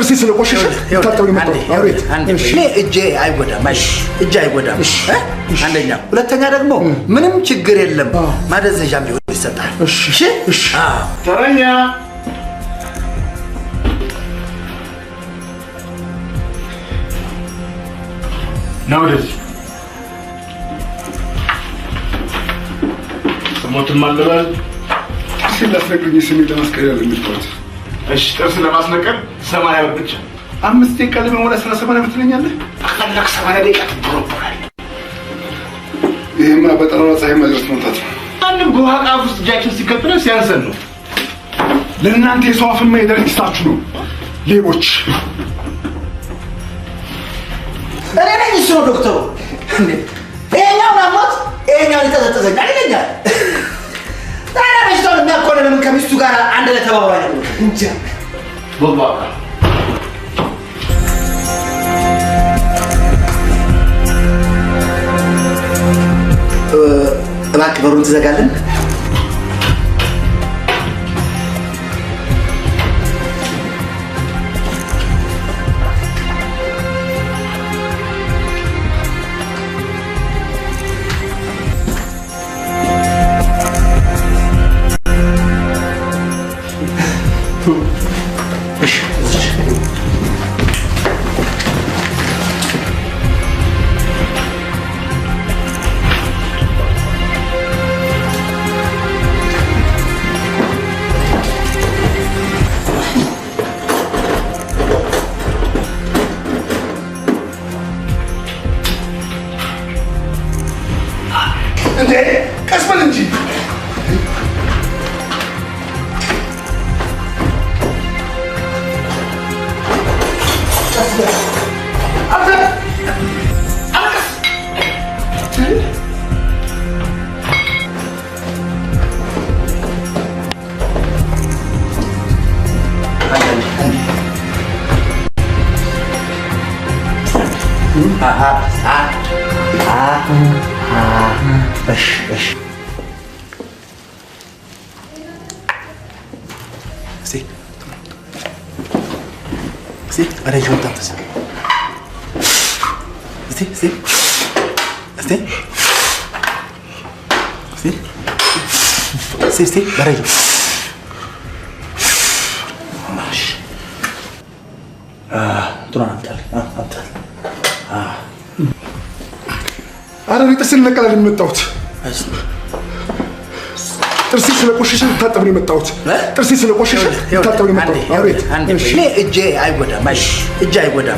ጥርሴ ስለቆሸሸ ታጠብ ነው መጣው አውሬት እኔ እጄ አይጎዳም እጄ አይጎዳም አንደኛ ሁለተኛ ደግሞ ምንም ችግር የለም ማደዘዣም ቢሆን ይሰጣል እሺ እሺ ተረኛ ነው ደስ ሞት ማለባል ስለፈቅኝ ስሜ ለማስቀየር ልምጣት እሺ ጥርስ ለማስነቀል 80 ብር ብቻ 5 ደቂቃ ለመሞላ 80 ብር ትለኛለህ አካላክ 80 ደቂቃ ትብሮብራል ይሄማ በጠራራ ፀሐይ ማድረስ መውጣት አንድ ጎሃቃ ውስጥ ጃኬት ሲከተለ ሲያንሰን ነው ለእናንተ የሰው አፍማ ይደርሳችሁ ነው ሌቦች እኔ ነኝ እሱ ነው ዶክተሩ ይሄኛው ናሞት ይሄኛው ይተዘዘኛ አይደኛል ታዲያ በሽታውን የሚያኮነ ለምን ከሚስቱ ጋር አንድ ላይ ተባብሮ አይደለም እንጂ ቦባካ እባክህ በሩን ትዘጋለን أنا جوت أنت سام. استي بريجو. ماشي. ترى أنتال. أنا ريت أسألك على المتوت. ترسيس لقوشش تاتبني متوت. ترسيس لقوشش تاتبني متوت. أوريت. ليه إجى أيوة ماشي. إجى أيوة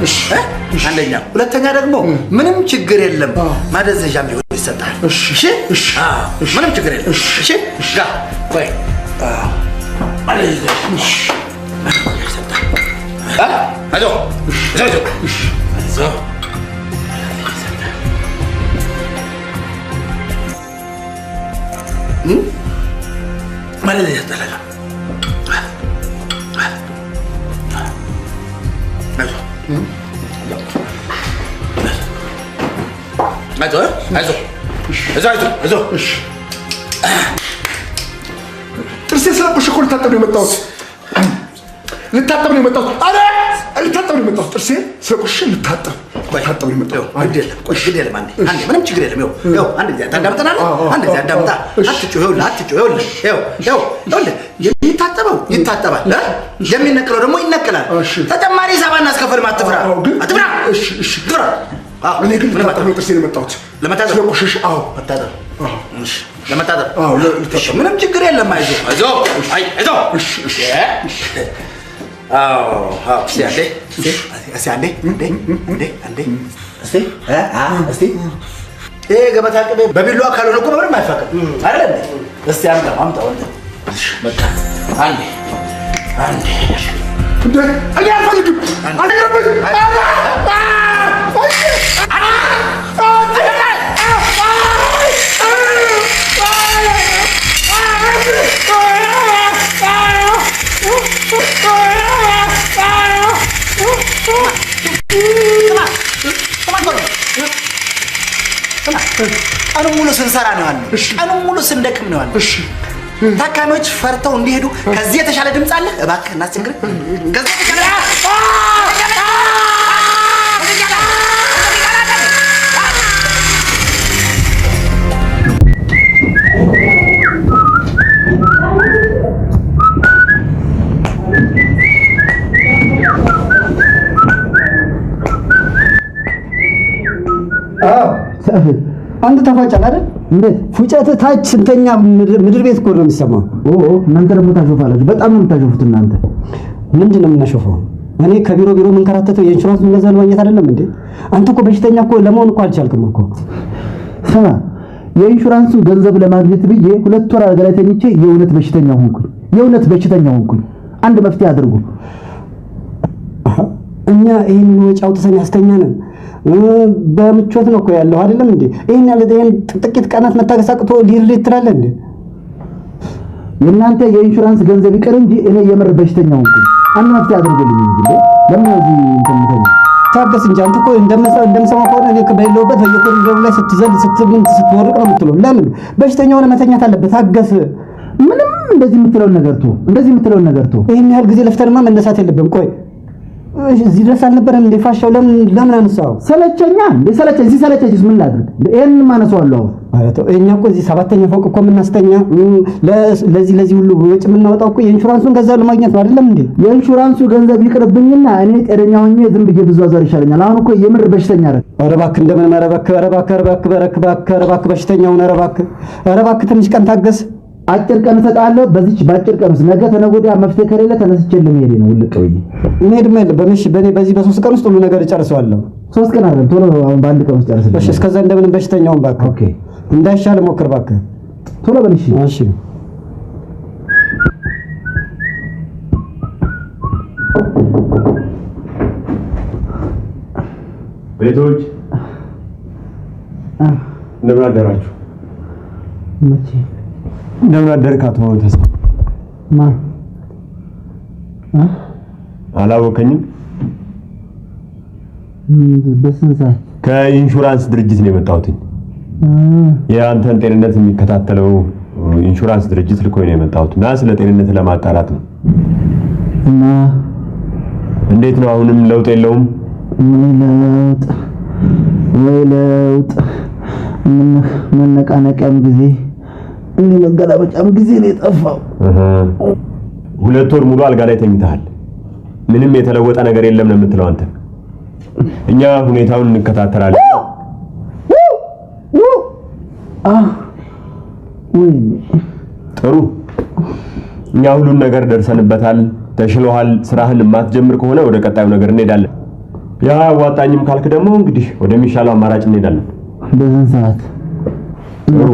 عندنا. ولا تنادق مو. منهم تجري لهم. ما ده جامي ويستطيع. إيش؟ منهم تجري. إيش؟ لا. كوي. ما ده إيش؟ هذا. هذا. هذا. ما له يتلقى هذا ترسيس لا بش كل تاتبني متوت لتاتبني متوت أنا لتاتبني متوت ترسيس سلكوش لتاتب تاتبني متوت عندي كده لما عندي ما نمشي كده يو عندي تندم تنام عندي تندم تا هاتشوا يو يتاتبوا لا جميل نكلو دمو ينكلان تجمعي سبعة ناس كفر ما تفرع تفرع أنا قلت تاتبني ترسيس متوت لما تاتب سلكوش ما تاتب لما تاتب ما نمشي كده لما يزو سيادة إيه قبل هاك ببيلوا أكلوا نكون برا ما يفكر أرد بس يامد أمد بكا عندي أنا أفعل أنا مولو سنسرة نوان أنا مولو سندكم نوان ታካሚዎች ፈርተው እንዲሄዱ ከዚህ የተሻለ ድምጽ አለ እባክህ እናስቸግር ከዚህ የተሻለ አንተ ተፋጫል አይደል? እንዴት ፉጨት ታች ስንተኛ ምድር ቤት እኮ ነው የሚሰማው። እናንተ ደግሞ ታሾፋላችሁ። በጣም ነው የምታሾፉት እናንተ። ምንድን ነው የምናሾፈው? እኔ ከቢሮ የምንከራተተው የኢንሹራንስ ገንዘብ ለማግኘት አይደለም እንዴ? አንተ እኮ በሽተኛ እኮ ለመሆን እኮ አልቻልክም እኮ። ስማ የኢንሹራንሱን ገንዘብ ለማግኘት ብዬ 2 ወር አልጋ ላይ ተኝቼ የእውነት በሽተኛ ሆንኩኝ። አንድ መፍትሄ አድርጉ። እኛ ይሄንን ወጪ አውጥተን ያስተኛንን በምቾት ነው እኮ ያለው አይደለም እንዴ? ይሄን ያለ ጥቂት ቀናት መታገስ አቅቶ ሊርድ ትላለህ እንዴ? የእናንተ የኢንሹራንስ ገንዘብ ይቀር እንጂ እኔ የምር በሽተኛ ሆንኩኝ። አንድ መፍትሄ አድርጉልኝ እንጂ ለምን እዚህ እንተምተኛ ታገስ እንጂ አንተ እኮ እንደምሰማው ከሆነ እኔ በሌለውበት በየኮሪደሩ ላይ ስትዘል ስትወርቅ ነው የምትለው። ለምን በሽተኛ ሆነ መተኛት አለበት? ታገስ። ምንም እንደዚህ የምትለውን ነገር ቶ ይሄን ያህል ጊዜ ለፍተንማ መነሳት የለብም። ቆይ እዚህ ድረስ አልነበረም እንደ ፋሻው ለምን አነሳው? ሰለቸኛ ሲሰለቸኝስ ምን ላድርግ? ይሄን ማነሳዋለሁ ማለት ነው። እኛ እኮ እዚህ 7ኛ ፎቅ እኮ የምናስተኛ ለዚህ ሁሉ ወጪ የምናወጣው እኮ የኢንሹራንሱን ገንዘብ ለማግኘት ነው አይደለም እንዴ? የኢንሹራንሱ ገንዘብ ይቅርብኝና እኔ ጤነኛ ሆኜ ዝም ብዬ ብዟዟር ይሻለኛል። አሁን እኮ የምር በሽተኛ አይደል? ኧረ እባክህ እንደምን እባክህ በሽተኛውን ኧረ እባክህ ትንሽ ቀን ታገስ። አጭር ቀን እሰጥሃለሁ። በአጭር ቀን ውስጥ ነገ ተነገ ወዲያ መፍትሄ ከሌለ ተነስቼ ለመሄድ ነው። ውልቅ ብዬ መሄድማ የለም። በዚህ በ3 ቀን ውስጥ ሁሉ ነገር እጨርሰዋለሁ። 3 ቀን አይደለም ቶሎ አሁን በአንድ ቀን ውስጥ ጨርሰልኝ። እሺ እስከዛ እንደምንም በሽተኛውን እባክህ ኦኬ እንዳይሻል ሞክር እባክህ ቶሎ በል። እሺ ቤቶች እንደምን አደራችሁ? መቼ እንደምን አደርክ አቶ ተስፋ? አላወቀኝም። በስንት ሰዓት? ከኢንሹራንስ ድርጅት ነው የመጣሁት። የአንተን ጤንነት የሚከታተለው ኢንሹራንስ ድርጅት ልኮኝ ነው የመጣሁት እና ስለ ጤንነት ለማጣራት ነው። እና እንዴት ነው? አሁንም ለውጥ የለውም? ወይ ለውጥ መነቃነቂያም ጊዜ እንዴ መገላበጫም ጊዜ ነው የጠፋው። 2 ወር ሙሉ አልጋ ላይ ተኝተሃል። ምንም የተለወጠ ነገር የለም ነው የምትለው አንተ? እኛ ሁኔታውን እንከታተላለን። ጥሩ፣ እኛ ሁሉን ነገር ደርሰንበታል። ተሽሎሃል። ስራህን የማትጀምር ከሆነ ወደ ቀጣዩ ነገር እንሄዳለን። ያ አዋጣኝም ካልክ ደግሞ እንግዲህ ወደሚሻለው አማራጭ እንሄዳለን። በዚህ ሰዓት ጥሩ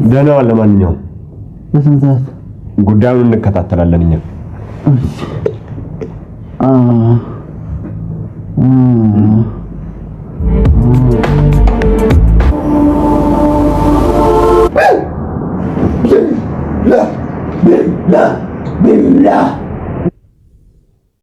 ደህና ዋል። ለማንኛውም በዚህ ሰዓት ጉዳዩን እንከታተላለን እኛ።